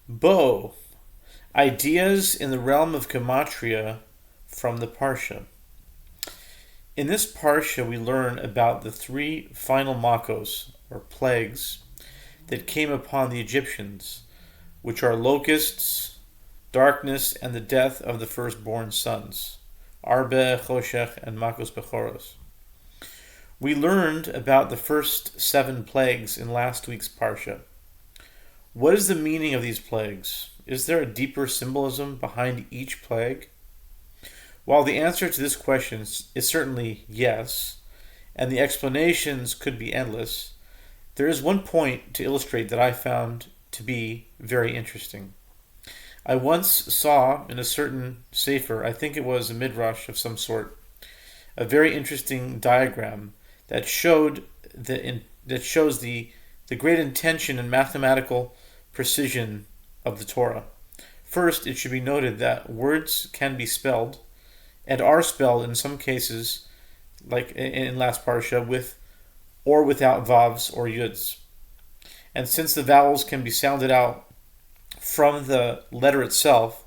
Bo, ideas in the realm of Gematria from the Parshah. In this Parsha, we learn about the three final makos, or plagues, that came upon the Egyptians, which are locusts, darkness, and the death of the firstborn sons, Arbe, Choshech, and Makos Bechoros. We learned about the first 7 plagues in last week's Parsha. What is the meaning of these plagues? Is there a deeper symbolism behind each plague? While the answer to this question is certainly yes, and the explanations could be endless, there is one point to illustrate that I found to be very interesting. I once saw in a certain sefer, I think it was a midrash of some sort, a very interesting diagram that shows the great intention and mathematical precision of the Torah. First, it should be noted that words can be spelled and are spelled in some cases, like in last parsha, with or without vavs or yuds. And since the vowels can be sounded out from the letter itself,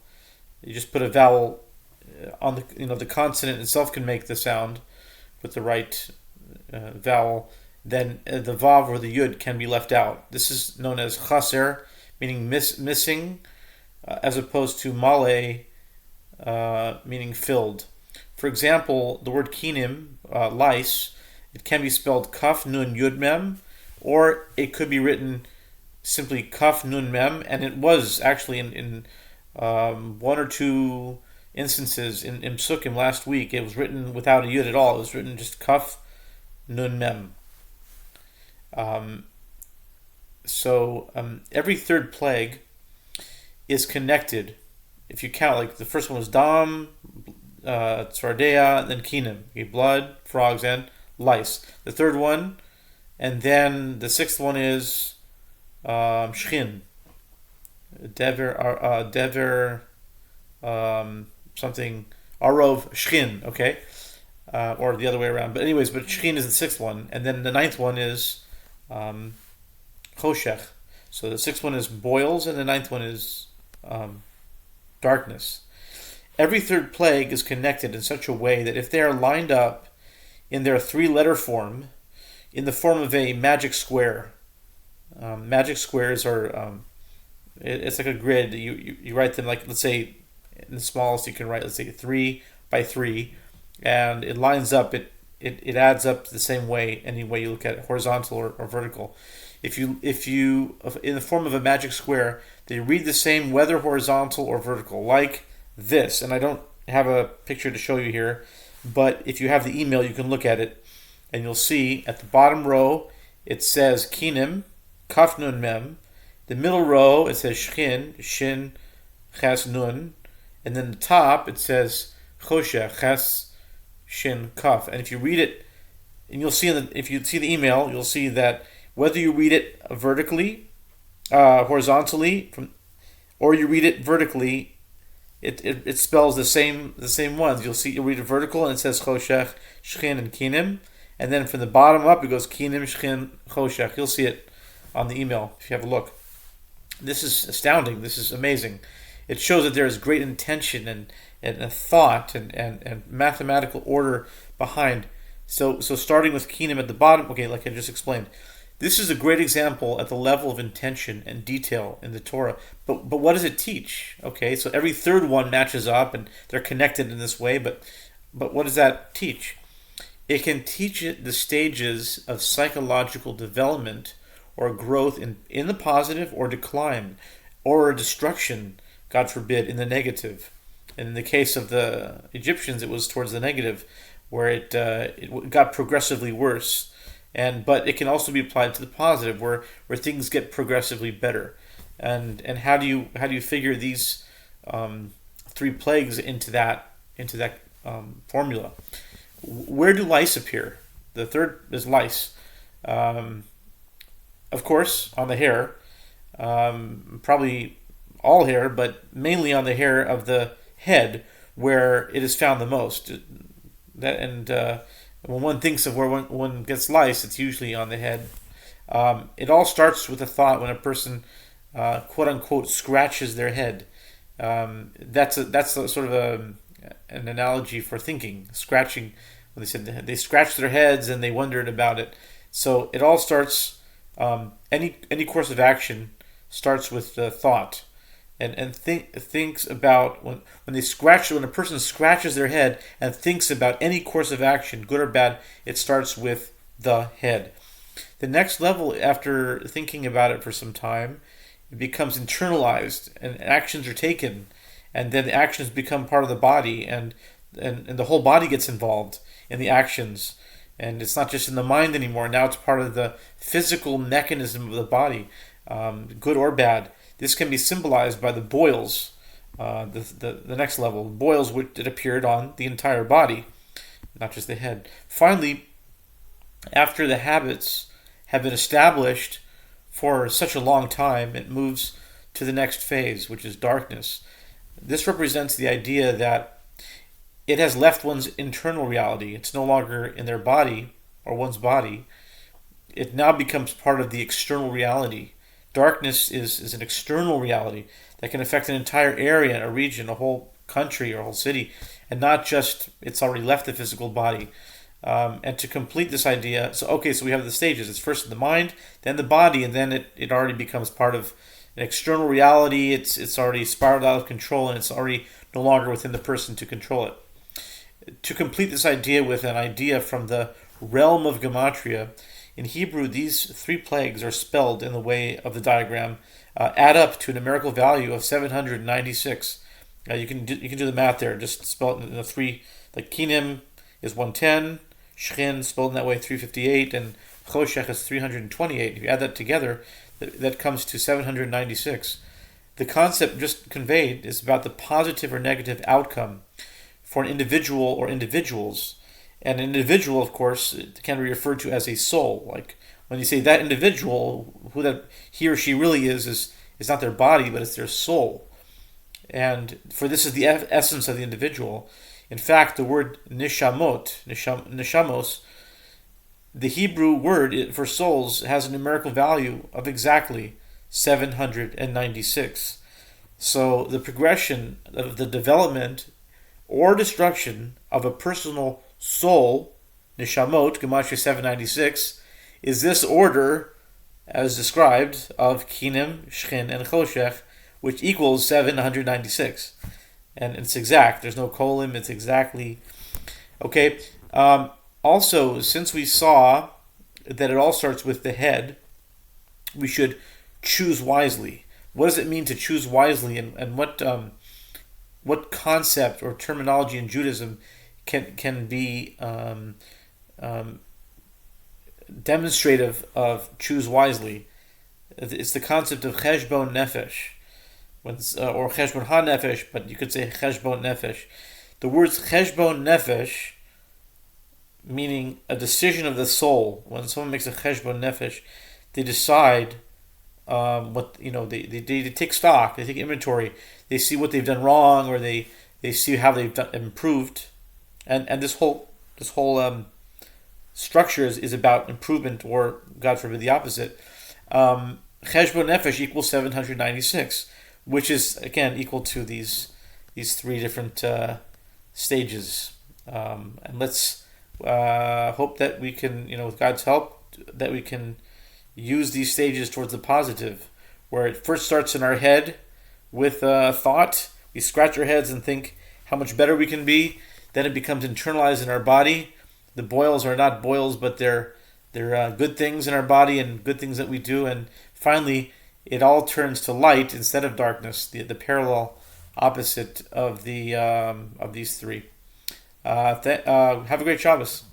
you just put a vowel on the consonant itself can make the sound with the right vowel. Then the vav or the yud can be left out. This is known as chaser, meaning missing, as opposed to male, meaning filled. For example, the word kinim, lice, it can be spelled kaf nun yud mem, or it could be written simply kaf nun mem, and it was actually in one or two instances in Psukim last week, it was written without a yud at all. It was written just kaf nun mem. Every third plague is connected. If you count, like the first one was dam, tzvardea, then kinim, okay, blood, frogs, and lice. The third one, and then the sixth one is shchin, dever, something, arov, shchin, okay, or the other way around. But anyways, shchin is the sixth one, and then the ninth one is choshech. So the sixth one is boils, and the ninth one is darkness. Every third plague is connected in such a way that if they are lined up in their 3-letter form, in the form of a magic square, magic squares are, it's like a grid. You write them, like, let's say, in the smallest you can write, let's say 3 by 3, and it lines up, it adds up the same way, any way you look at it, horizontal or vertical. If you in the form of a magic square, they read the same whether horizontal or vertical, like this. And I don't have a picture to show you here, but if you have the email, you can look at it, and you'll see at the bottom row it says kinim, kaf nun mem. The middle row it says shchin, shin, ches nun, and then the top it says choshech, ches, shin, kaf. And if you read it, and you'll see if you see the email, you'll see that whether you read it vertically, horizontally, or you read it vertically, it spells the same ones. You'll read it vertical and it says choshech, shchin, and kinim, and then from the bottom up it goes kinim, shchin, choshech. You'll see it on the email if you have a look. This is astounding. This is amazing. It shows that there is great intention and a thought and mathematical order behind. So starting with kinim at the bottom, okay, like I just explained. This is a great example at the level of intention and detail in the Torah. But what does it teach? Okay, so every third one matches up and they're connected in this way, but what does that teach? It can teach it the stages of psychological development or growth in the positive, or decline, or destruction, God forbid, in the negative. And in the case of the Egyptians, it was towards the negative, where it got progressively worse. But it can also be applied to the positive, where things get progressively better. And how do you figure these 3 plagues into that formula? Where do lice appear? The third is lice. Of course, on the hair, probably all hair, but mainly on the hair of the head, where it is found the most. When one thinks of where one gets lice, it's usually on the head. It all starts with a thought when a person quote unquote scratches their head. That's sort of an analogy for thinking, scratching. When they said they scratched their heads and they wondered about it. So it all starts. Any course of action starts with thought, and thinks about when a person scratches their head and thinks about any course of action, good or bad. It starts with the head. The next level, after thinking about it for some time, it becomes internalized, and actions are taken, and then the actions become part of the body, and the whole body gets involved in the actions, and it's not just in the mind anymore. Now it's part of the physical mechanism of the body, good or bad. This can be symbolized by the boils, the next level, boils which it appeared on the entire body, not just the head. Finally, after the habits have been established for such a long time, it moves to the next phase, which is darkness. This represents the idea that it has left one's internal reality. It's no longer in their body or one's body. It now becomes part of the external reality. Darkness is an external reality that can affect an entire area, a region, a whole country, or a whole city, and not just it's already left the physical body. And to complete this idea, so we have the stages. It's first the mind, then the body, and then it already becomes part of an external reality. It's already spiraled out of control, and it's already no longer within the person to control it. To complete this idea with an idea from the realm of Gematria, in Hebrew, these 3 plagues are spelled in the way of the diagram, add up to a numerical value of 796. You can do the math there. Just spell it in the 3. Like Kinim is 110, Shchin spelled in that way 358, and Choshech is 328. If you add that together, that comes to 796. The concept just conveyed is about the positive or negative outcome for an individual or individuals. And an individual, of course, can be referred to as a soul. Like when you say that individual, who that he or she really is not their body, but it's their soul. And for this is the essence of the individual. In fact, the word neshamos, the Hebrew word for souls, has a numerical value of exactly 796. So the progression of the development or destruction of a personal soul, neshamot, Gematria 796, is this order, as described, of Kinim, Shchin, and Choshech, which equals 796. And it's exact. There's no colon. It's exactly. Okay. Also, since we saw that it all starts with the head, we should choose wisely. What does it mean to choose wisely, and what concept or terminology in Judaism can be demonstrative of choose wisely? It's the concept of cheshbon nefesh, or cheshbon ha-nefesh, but you could say cheshbon nefesh. The words cheshbon nefesh, meaning a decision of the soul. When someone makes a cheshbon nefesh, they decide they take stock, they take inventory, they see what they've done wrong, or they see how they've improved, and this whole structure is about improvement, or God forbid the opposite. Cheshbon nefesh equals 796, which is again equal to these 3 different stages, and let's hope that we can, with God's help, that we can use these stages towards the positive, where it first starts in our head with thought. We scratch our heads and think how much better we can be. Then it becomes internalized in our body. The boils are not boils, but they're good things in our body and good things that we do. And finally, it all turns to light instead of darkness, the parallel opposite of these 3. Have a great Shabbos.